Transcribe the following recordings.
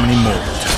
many more will turn.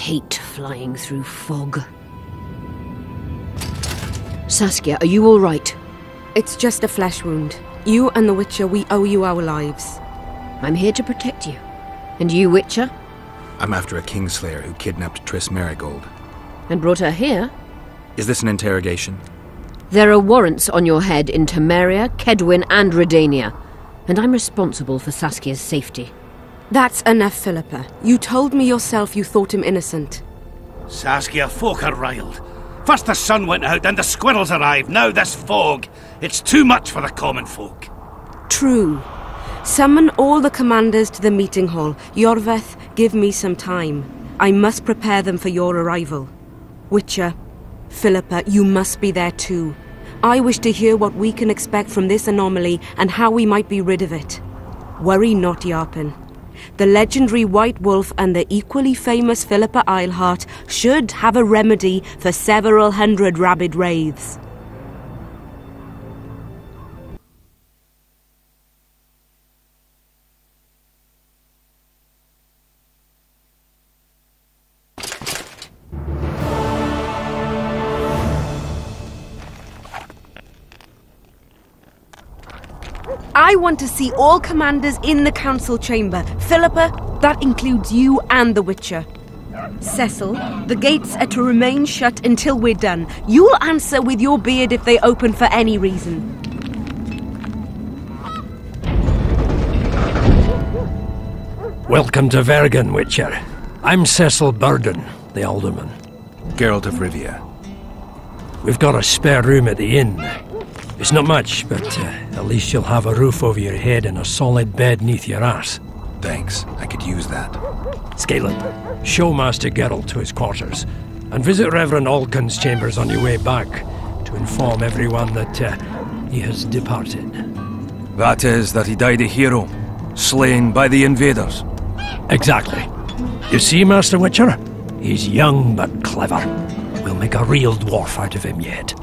hate flying through fog. Saskia, are you all right? It's just a flesh wound. You and the Witcher, we owe you our lives. I'm here to protect you. And you, Witcher? I'm after a Kingslayer who kidnapped Triss Marigold. And brought her here? Is this an interrogation? There are warrants on your head in Temeria, Kedwin, and Redania. And I'm responsible for Saskia's safety. That's enough, Philippa. You told me yourself you thought him innocent. Saskia, folk are riled. First the sun went out, then the squirrels arrived, now this fog. It's too much for the common folk. True. Summon all the commanders to the meeting hall. Yorveth, give me some time. I must prepare them for your arrival. Witcher, Philippa, you must be there too. I wish to hear what we can expect from this anomaly and how we might be rid of it. Worry not, Yarpen. The legendary White Wolf and the equally famous Philippa Eilhart should have a remedy for several hundred rabid wraiths. I want to see all commanders in the council chamber. Philippa, that includes you and the Witcher. Cecil, the gates are to remain shut until we're done. You'll answer with your beard if they open for any reason. Welcome to Vergen, Witcher. I'm Cecil Burden, the alderman. Geralt of Rivia. We've got a spare room at the inn. It's not much, but at least you'll have a roof over your head and a solid bed neath your ass. Thanks, I could use that. Scalen, show Master Geralt to his quarters, and visit Reverend Alcon's chambers on your way back to inform everyone that he has departed. That is, that he died a hero, slain by the invaders. Exactly. You see, Master Witcher? He's young but clever. We'll make a real dwarf out of him yet.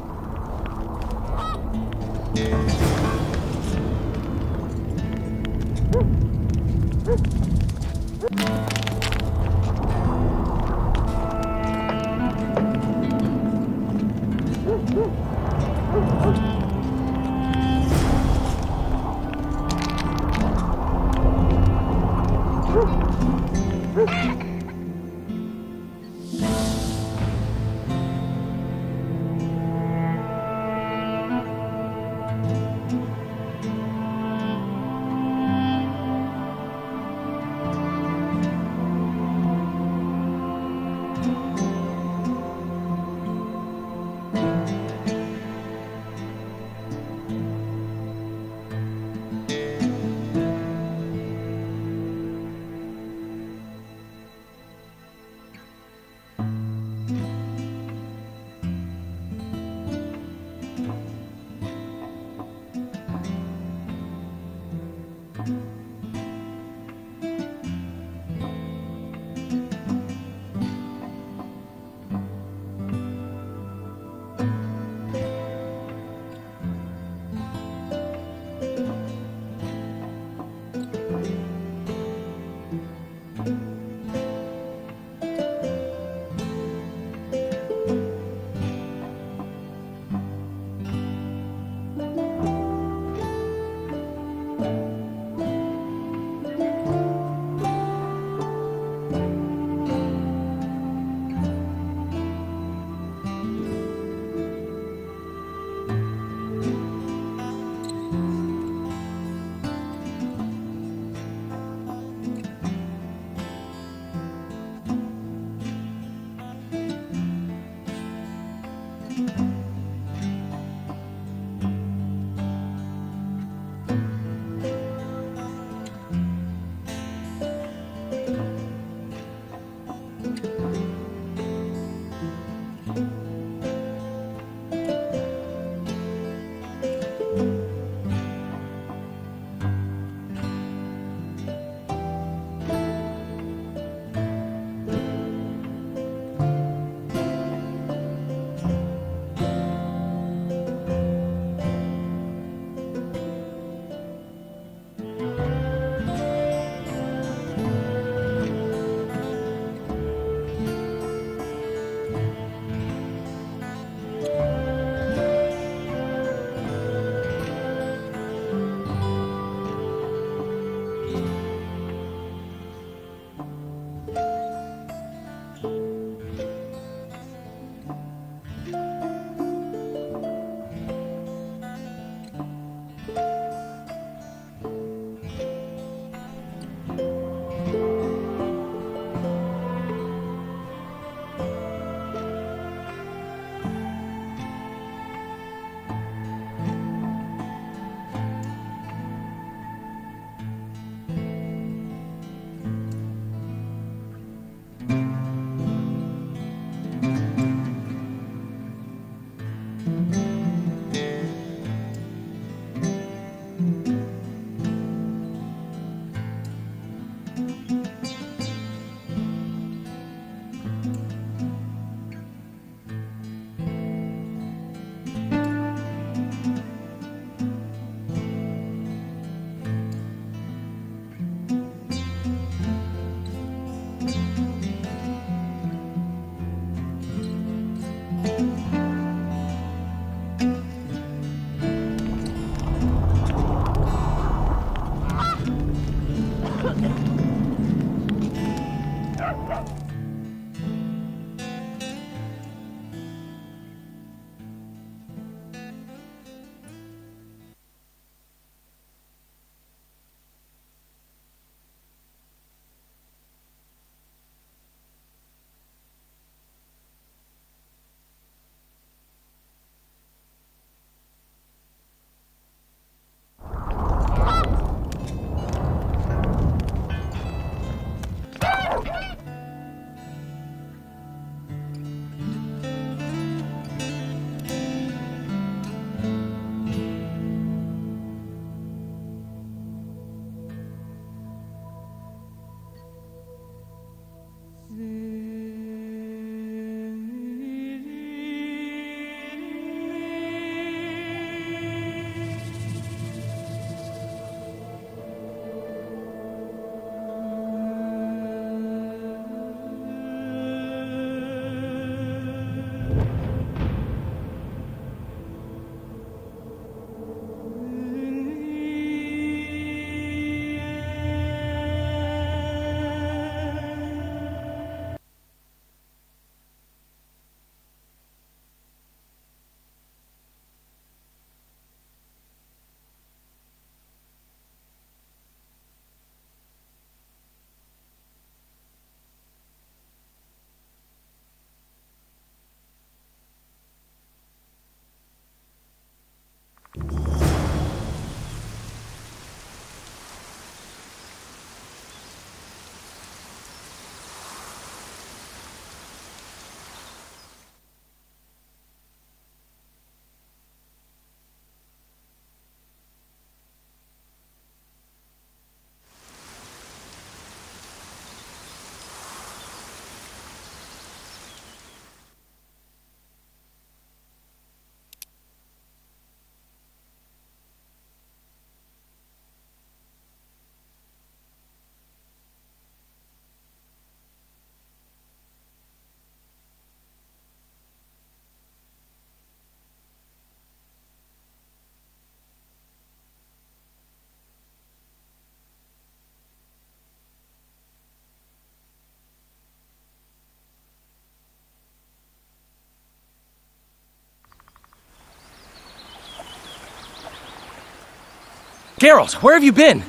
Geralt, where have you been?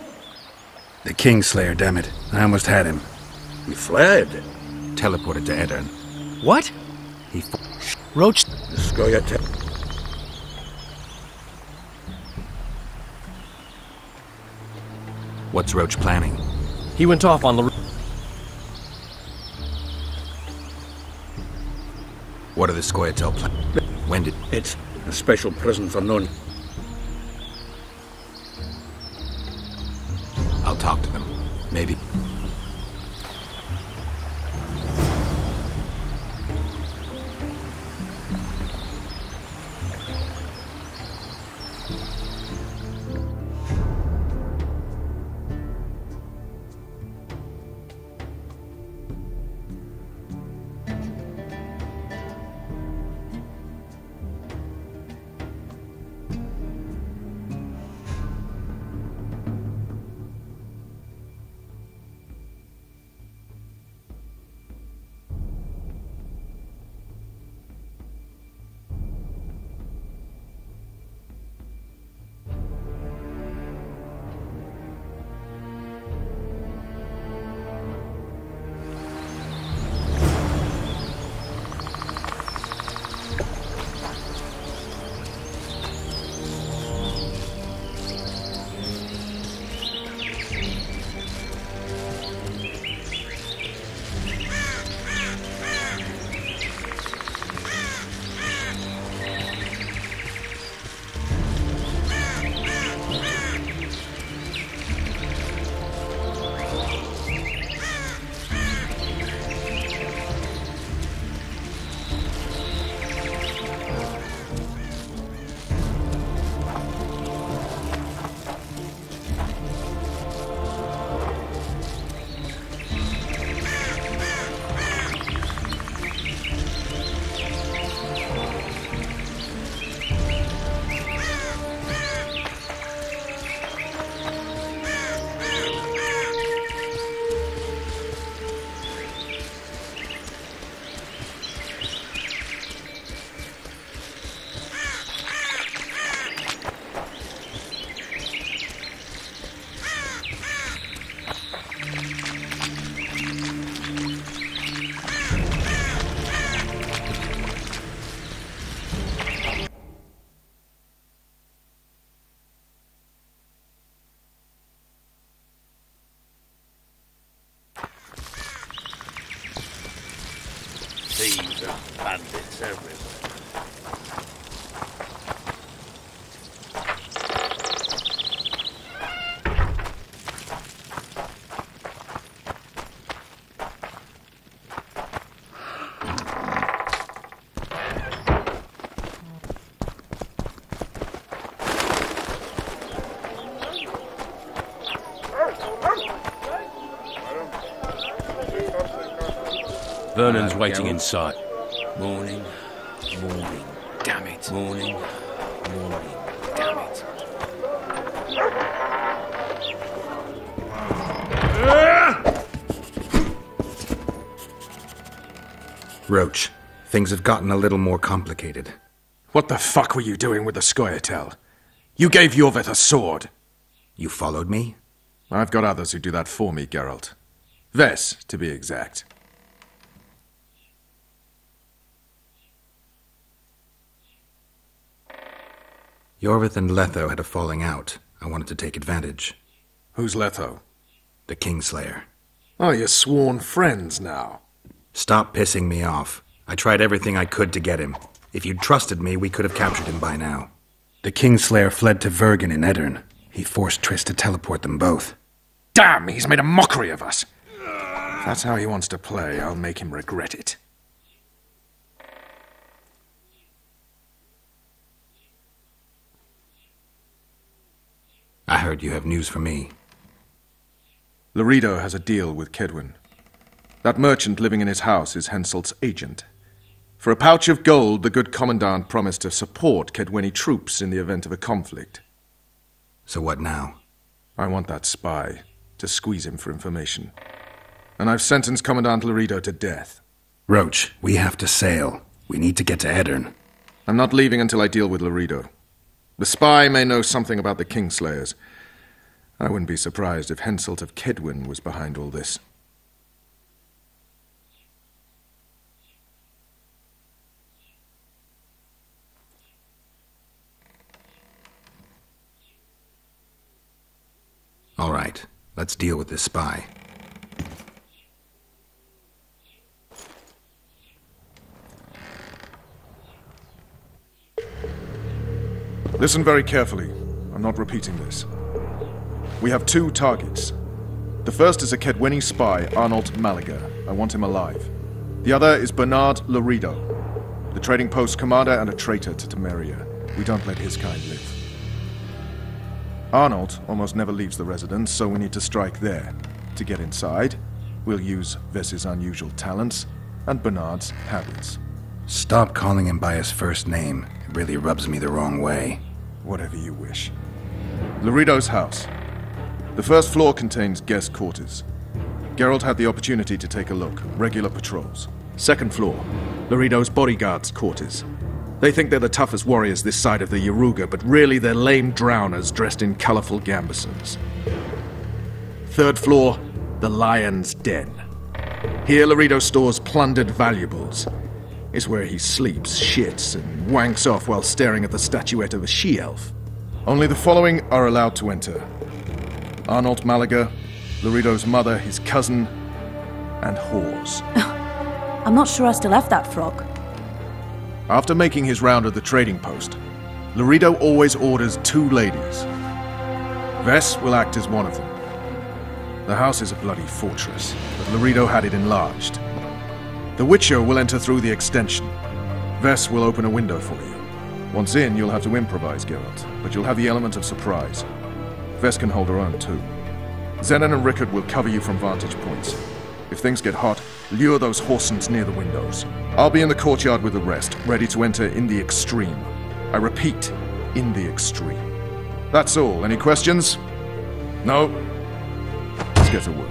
The Kingslayer, damn it. I almost had him. He fled. Teleported to Edirn. What? He Roach... The Scoia'tael. What's Roach planning? He went off on the... What are the Scoia'tael plans? When did... It's a special prison for none. I'll talk to them. Maybe. Thieves and bandits everywhere. Vernon's waiting inside. Morning, morning. Damn it. Morning, morning. Damn it. Roach, things have gotten a little more complicated. What the fuck were you doing with the Scoia'tael? You gave Jorveth a sword. You followed me? I've got others who do that for me, Geralt. Ves, to be exact. Jorveth and Letho had a falling out. I wanted to take advantage. Who's Letho? The Kingslayer. Oh, you're sworn friends now. Stop pissing me off. I tried everything I could to get him. If you'd trusted me, we could have captured him by now. The Kingslayer fled to Vergen in Edirn. He forced Triss to teleport them both. Damn, he's made a mockery of us. If that's how he wants to play, I'll make him regret it. I heard you have news for me. Laredo has a deal with Kedwin. That merchant living in his house is Henselt's agent. For a pouch of gold, the good commandant promised to support Kedweni troops in the event of a conflict. So what now? I want that spy, to squeeze him for information. And I've sentenced Commandant Laredo to death. Roach, we have to sail. We need to get to Edirn. I'm not leaving until I deal with Laredo. The spy may know something about the Kingslayers, I wouldn't be surprised if Henselt of Kedwin was behind all this. All right, let's deal with this spy. Listen very carefully. I'm not repeating this. We have two targets. The first is a Kedweni spy, Arnold Malaga. I want him alive. The other is Bernard Laredo, the trading post commander and a traitor to Temeria. We don't let his kind live. Arnold almost never leaves the residence, so we need to strike there. To get inside, we'll use Ves's unusual talents and Bernard's habits. Stop calling him by his first name. It really rubs me the wrong way. Whatever you wish. Laredo's house. The first floor contains guest quarters. Geralt had the opportunity to take a look. Regular patrols. Second floor, Laredo's bodyguards' quarters. They think they're the toughest warriors this side of the Yaruga, but really they're lame drowners dressed in colorful gambesons. Third floor, the Lion's Den. Here Laredo stores plundered valuables. It's where he sleeps, shits, and wanks off while staring at the statuette of a she-elf. Only the following are allowed to enter. Arnold Malaga, Laredo's mother, his cousin, and whores. I'm not sure I still have that frog. After making his round of the trading post, Laredo always orders 2 ladies. Ves will act as one of them. The house is a bloody fortress, but Laredo had it enlarged. The Witcher will enter through the extension. Ves will open a window for you. Once in, you'll have to improvise, Geralt, but you'll have the element of surprise. Ves can hold her own, too. Zenon and Rickard will cover you from vantage points. If things get hot, lure those horsens near the windows. I'll be in the courtyard with the rest, ready to enter in the extreme. I repeat, in the extreme. That's all. Any questions? No? Let's get to work.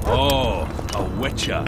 Oh, a witcher.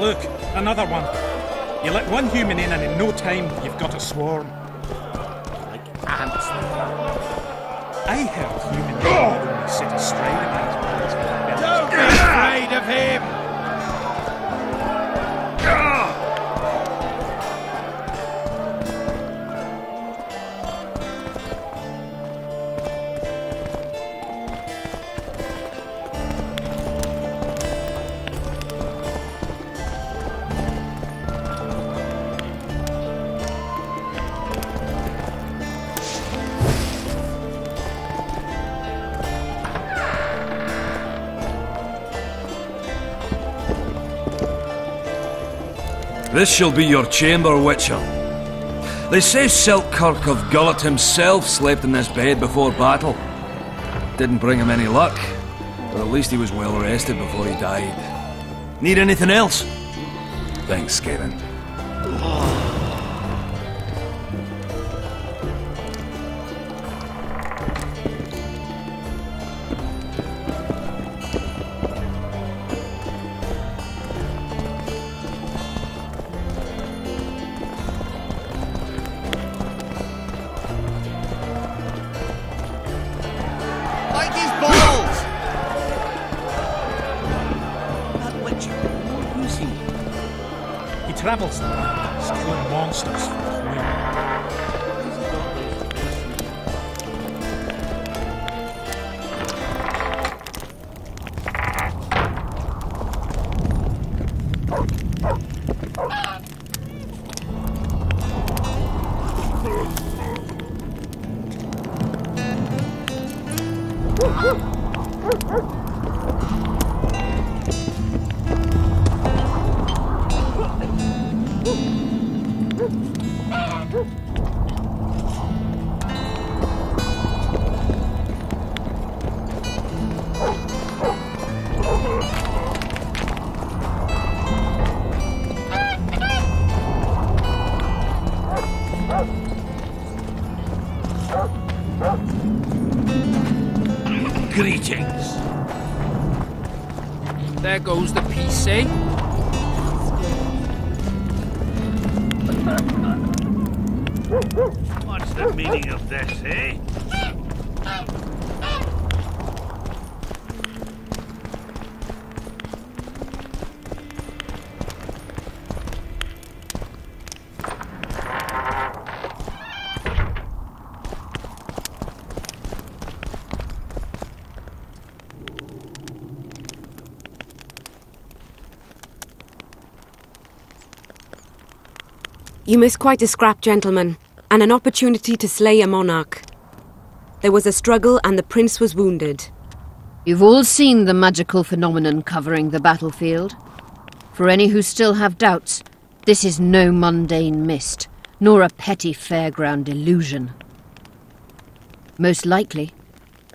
Look, another one. You let one human in and in no time you've got a swarm. Like ants. I heard human beings only sit astride of these birds. Don't be afraid of him! This shall be your chamber, Witcher. They say Selkirk of Gullet himself slept in this bed before battle. Didn't bring him any luck, but at least he was well rested before he died. Need anything else? Thanks, Skaven. Travels the lands, killing monsters for oil. Greetings. There goes the peace, eh? What's the meaning of this, eh? You miss quite a scrap, gentlemen, and an opportunity to slay a monarch. There was a struggle and the prince was wounded. You've all seen the magical phenomenon covering the battlefield. For any who still have doubts, this is no mundane mist, nor a petty fairground illusion. Most likely,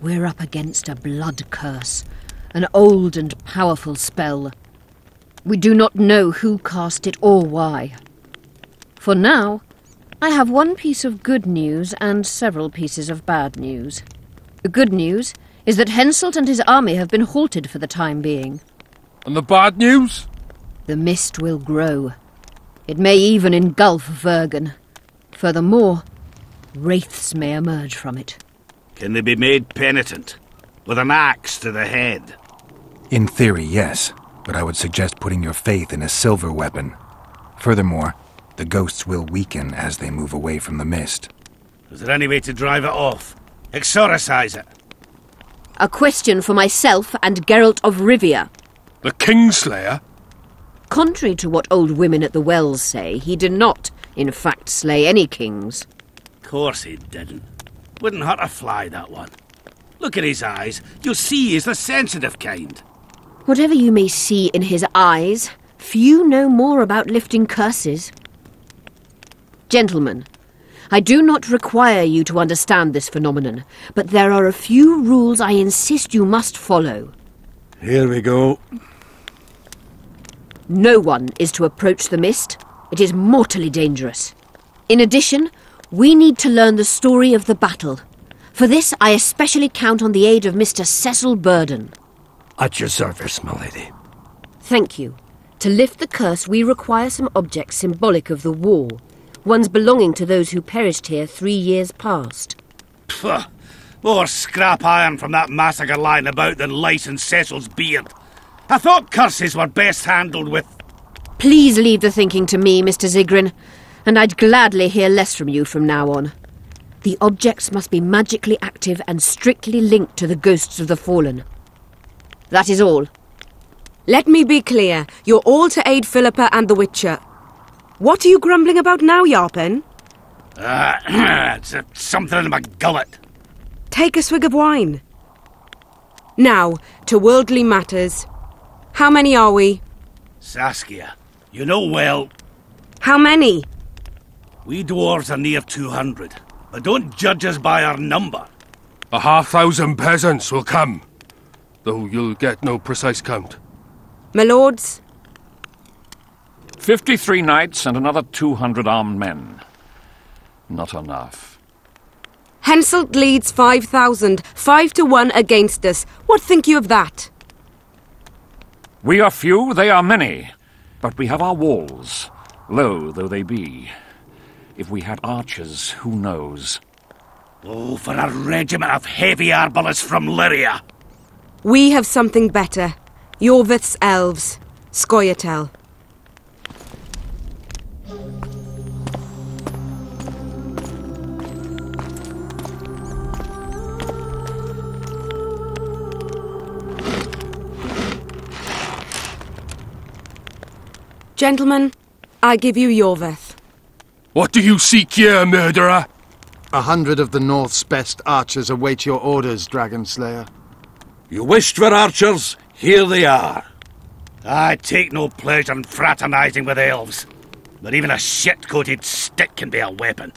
we're up against a blood curse, an old and powerful spell. We do not know who cast it or why. For now, I have one piece of good news and several pieces of bad news. The good news is that Henselt and his army have been halted for the time being. And the bad news? The mist will grow. It may even engulf Vergen. Furthermore, wraiths may emerge from it. Can they be made penitent? With an axe to the head? In theory, yes, but I would suggest putting your faith in a silver weapon. Furthermore, the ghosts will weaken as they move away from the mist. Is there any way to drive it off? Exorcise it? A question for myself and Geralt of Rivia. The Kingslayer? Contrary to what old women at the wells say, he did not, in fact, slay any kings. Of course he didn't. Wouldn't hurt a fly, that one. Look at his eyes. You'll see he's the sensitive kind. Whatever you may see in his eyes, few know more about lifting curses. Gentlemen, I do not require you to understand this phenomenon, but there are a few rules I insist you must follow. Here we go. No one is to approach the mist. It is mortally dangerous. In addition, we need to learn the story of the battle. For this, I especially count on the aid of Mr. Cecil Burden. At your service, my lady. Thank you. To lift the curse, we require some objects symbolic of the war. Ones belonging to those who perished here 3 years past. Pfft. More scrap iron from that massacre lying about than lice in Cecil's beard. I thought curses were best handled with... Please leave the thinking to me, Mr. Zigrin, and I'd gladly hear less from you from now on. The objects must be magically active and strictly linked to the ghosts of the fallen. That is all. Let me be clear. You're all to aid Philippa and the Witcher. What are you grumbling about now, Yarpen? It's something in my gullet. Take a swig of wine. Now, to worldly matters. How many are we? Saskia, you know well... How many? We dwarves are near 200, but don't judge us by our number. 1,000 peasants will come, though you'll get no precise count. My lords? 53 knights and another 200 armed men. Not enough. Henselt leads 5,000, 5-1 against us. What think you of that? We are few, they are many, but we have our walls, low though they be. If we had archers, who knows? Oh, for a regiment of heavy arbalists from Lyria! We have something better. Jorvith's elves. Scoia'tael. Gentlemen, I give you Jorvith. What do you seek here, murderer? 100 of the North's best archers await your orders, Dragon Slayer. You wished for archers? Here they are. I take no pleasure in fraternizing with elves, but even a shit-coated stick can be a weapon.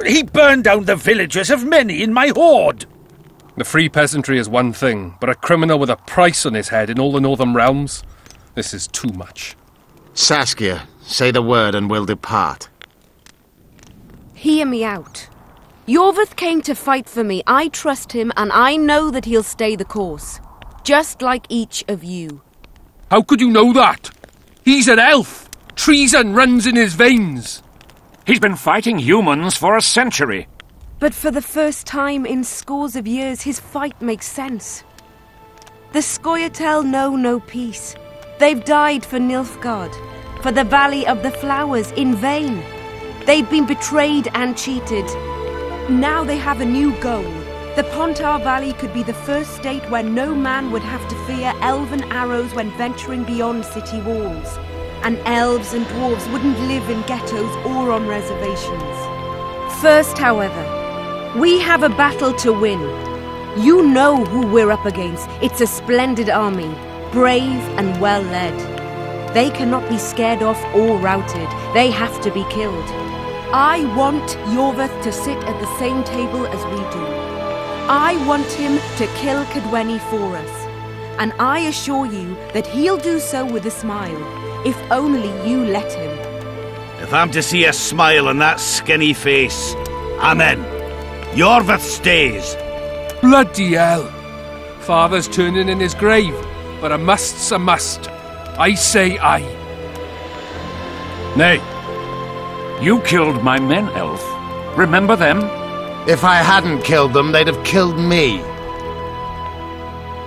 He burned down the villages of many in my horde. The free peasantry is one thing, but a criminal with a price on his head in all the northern realms? This is too much. Saskia, say the word and we'll depart. Hear me out. Jorvith came to fight for me. I trust him, and I know that he'll stay the course. Just like each of you. How could you know that? He's an elf. Treason runs in his veins. He's been fighting humans for a century. But for the first time in scores of years, his fight makes sense. The Scoia'tael know no peace. They've died for Nilfgaard, for the Valley of the Flowers, in vain. They've been betrayed and cheated. Now they have a new goal. The Pontar Valley could be the first state where no man would have to fear elven arrows when venturing beyond city walls. And elves and dwarves wouldn't live in ghettos or on reservations. First, however, we have a battle to win. You know who we're up against. It's a splendid army. Brave and well-led. They cannot be scared off or routed. They have to be killed. I want Jorvith to sit at the same table as we do. I want him to kill Cadwenny for us. And I assure you that he'll do so with a smile, if only you let him. If I'm to see a smile on that skinny face, I'm in. Jorvith stays. Bloody hell. Father's turning in his grave. But a must's a must. I say aye. Nay. You killed my men, elf. Remember them? If I hadn't killed them, they'd have killed me.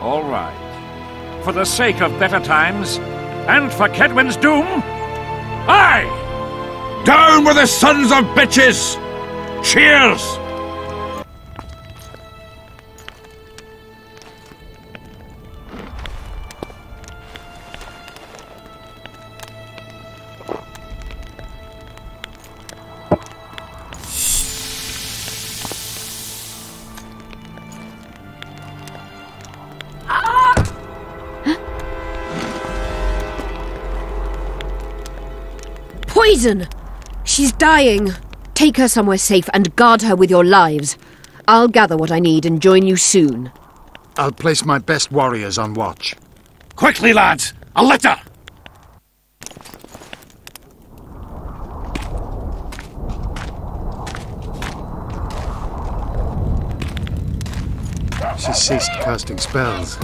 All right. For the sake of better times, and for Kedwin's doom, aye! Down with the sons of bitches! Cheers! Poison! She's dying. Take her somewhere safe and guard her with your lives. I'll gather what I need and join you soon. I'll place my best warriors on watch. Quickly, lads! A litter! She ceased casting spells.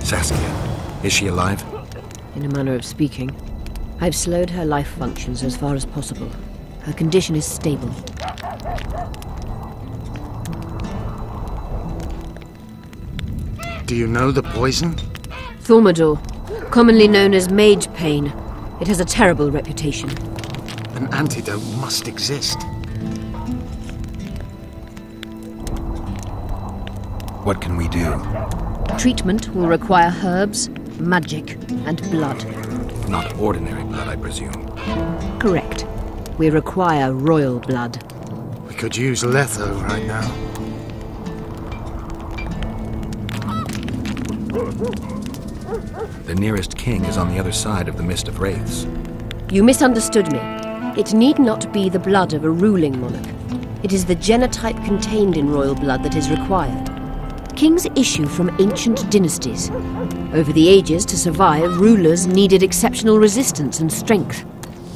Saskia, is she alive? In a manner of speaking. I've slowed her life functions as far as possible. Her condition is stable. Do you know the poison? Thaumadour, commonly known as mage pain. It has a terrible reputation. An antidote must exist. What can we do? Treatment will require herbs, magic, and blood. Not ordinary blood, I presume. Correct. We require royal blood. We could use Letho right now. The nearest king is on the other side of the Mist of Wraiths. You misunderstood me. It need not be the blood of a ruling monarch. It is the genotype contained in royal blood that is required. Kings issue from ancient dynasties. Over the ages, to survive, rulers needed exceptional resistance and strength.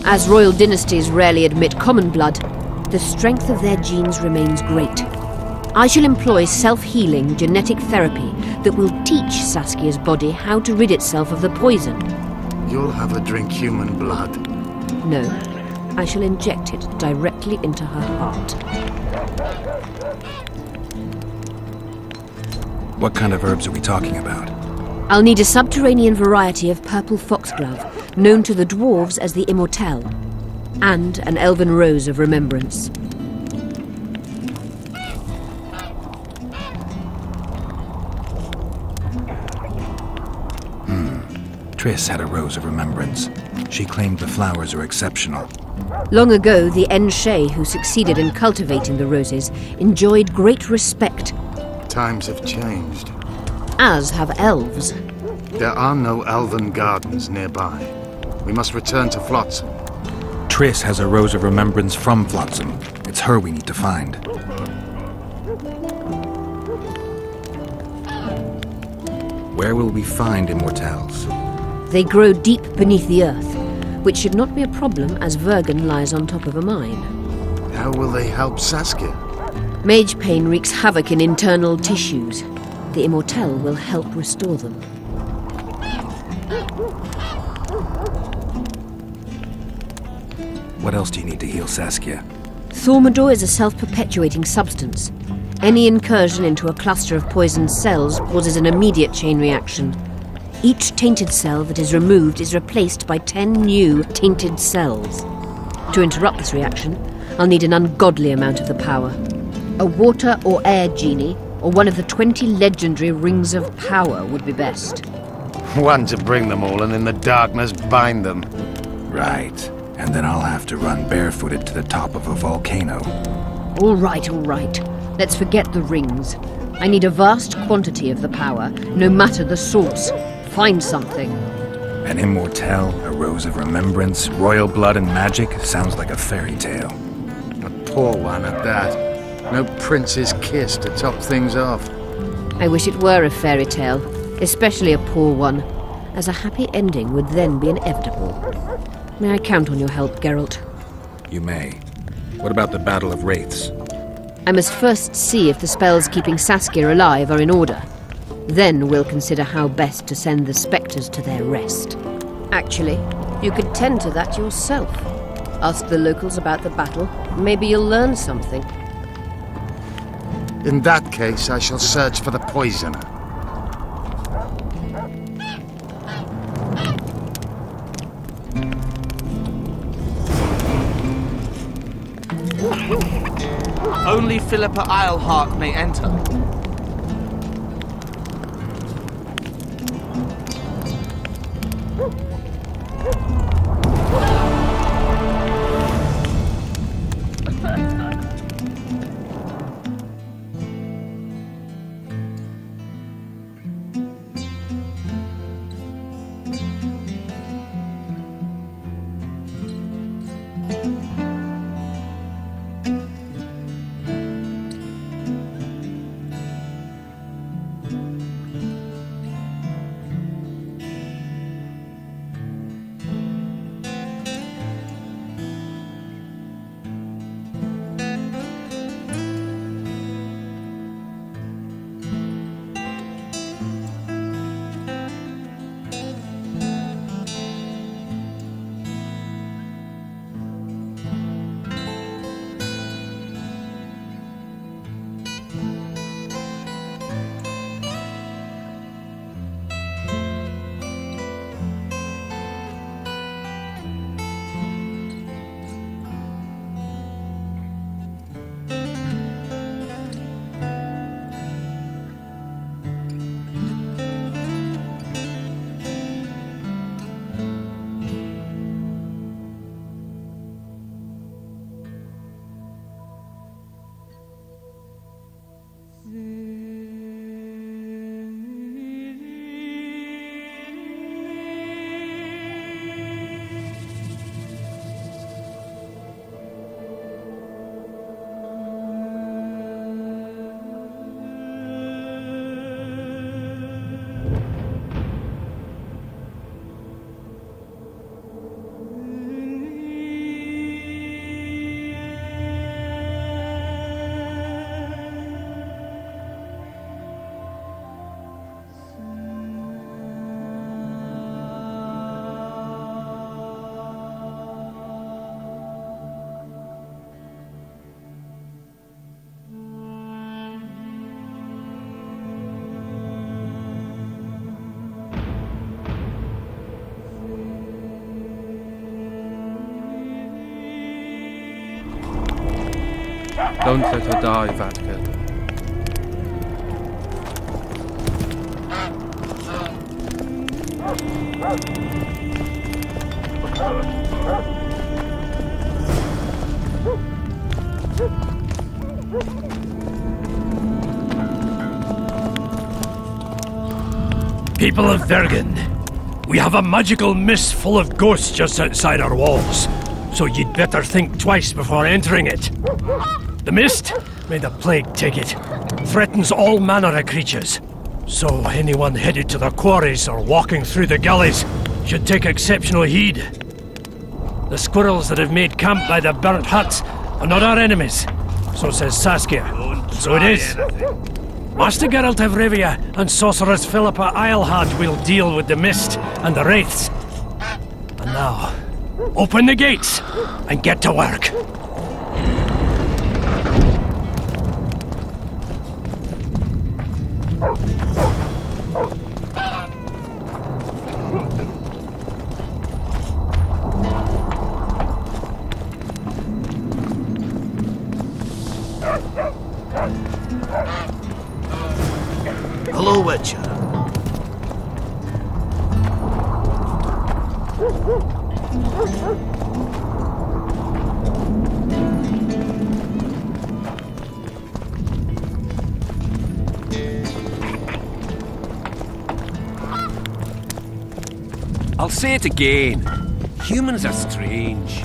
As royal dynasties rarely admit common blood, the strength of their genes remains great. I shall employ self-healing genetic therapy that will teach Saskia's body how to rid itself of the poison. You'll have her drink human blood. No, I shall inject it directly into her heart. What kind of herbs are we talking about? I'll need a subterranean variety of purple foxglove, known to the dwarves as the immortelle, and an elven rose of remembrance. Triss had a rose of remembrance. She claimed the flowers are exceptional. Long ago, the Enshe who succeeded in cultivating the roses enjoyed great respect. Times have changed. As have elves. There are no elven gardens nearby. We must return to Flotsam. Triss has a rose of remembrance from Flotsam. It's her we need to find. Where will we find immortelles? They grow deep beneath the earth, which should not be a problem as Vergen lies on top of a mine. How will they help Saskia? Mage pain wreaks havoc in internal tissues. The immortelle will help restore them. What else do you need to heal Saskia? Thaumadour is a self-perpetuating substance. Any incursion into a cluster of poisoned cells causes an immediate chain reaction. Each tainted cell that is removed is replaced by 10 new tainted cells. To interrupt this reaction, I'll need an ungodly amount of the power. A water or air genie, or one of the 20 legendary rings of power would be best. One to bring them all and in the darkness bind them. Right. And then I'll have to run barefooted to the top of a volcano. All right. Let's forget the rings. I need a vast quantity of the power, no matter the source. Find something. An immortelle, a rose of remembrance, royal blood and magic sounds like a fairy tale. A poor one at that. No prince's kiss to top things off. I wish it were a fairy tale, especially a poor one, as a happy ending would then be inevitable. May I count on your help, Geralt? You may. What about the Battle of Wraiths? I must first see if the spells keeping Saskia alive are in order. Then we'll consider how best to send the spectres to their rest. Actually, you could tend to that yourself. Ask the locals about the battle. Maybe you'll learn something. In that case, I shall search for the poisoner. Only Philippa Eilhart may enter. Don't let her die, Vatkel. People of Vergen, we have a magical mist full of ghosts just outside our walls, so you'd better think twice before entering it. The mist, may the plague take it, threatens all manner of creatures. So anyone headed to the quarries or walking through the gullies should take exceptional heed. The squirrels that have made camp by the burnt huts are not our enemies, so says Saskia. And so it is. Master Geralt of Rivia and Sorceress Philippa Eilhart will deal with the mist and the wraiths. And now, open the gates and get to work. Hello, Witcher. I'll say it again. Humans are strange.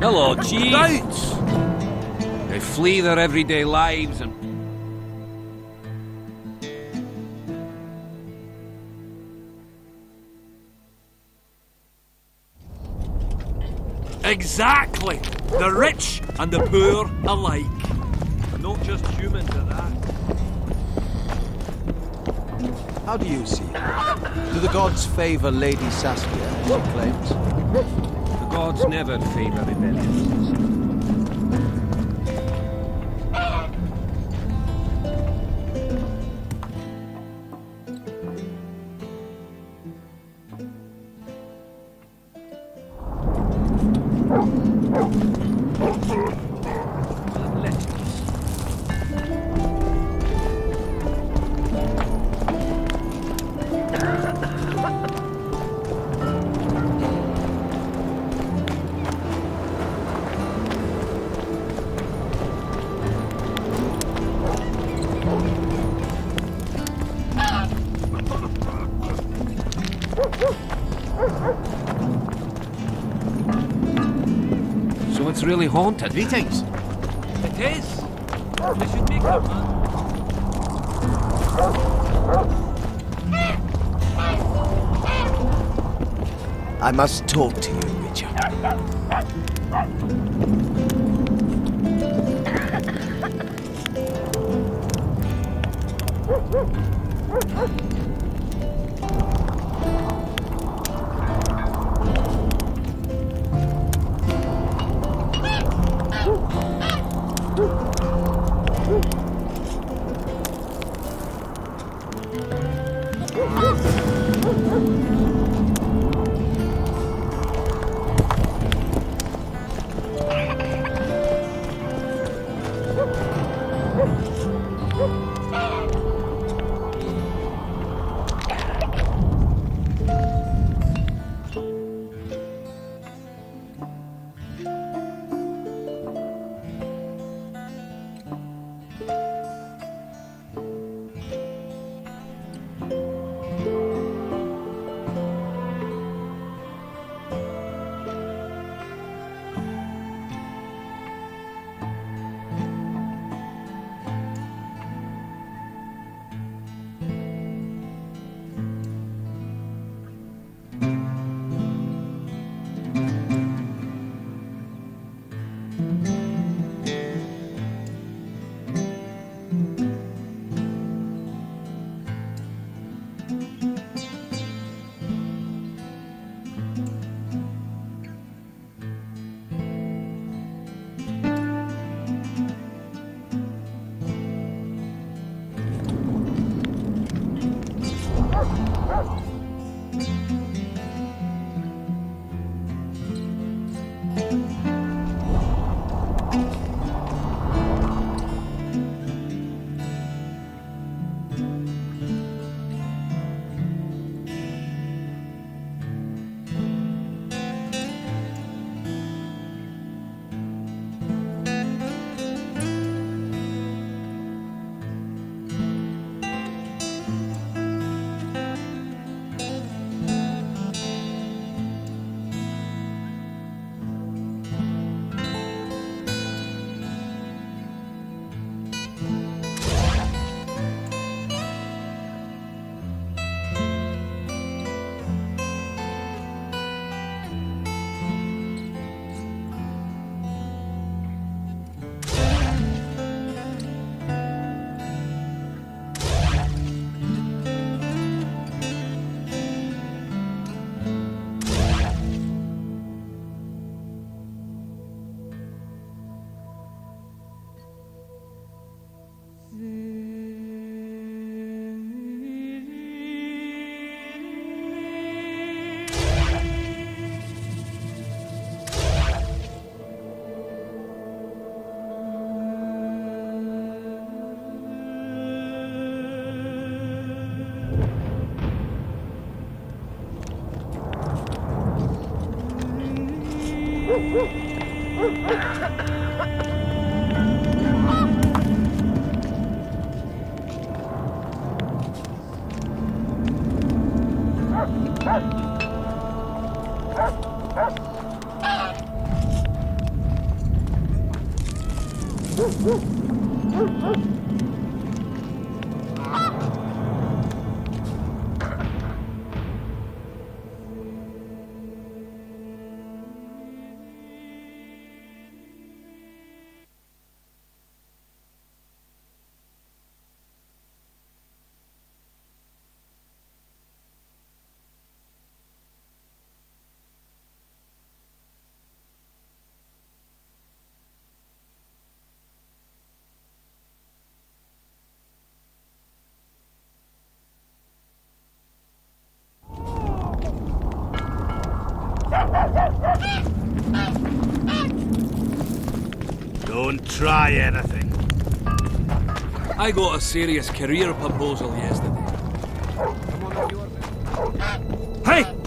Hello, Chief. Right. They flee their everyday lives and... Exactly! The rich and the poor alike. Not just humans at that. How do you see it? Do the gods favour Lady Saskia, as she claims? The gods never favour rebellions. So it's really haunted. Greetings. It is. We should make it, man. I must talk to you, Witcher. Don't try anything. I got a serious career proposal yesterday. Hey!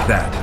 like that.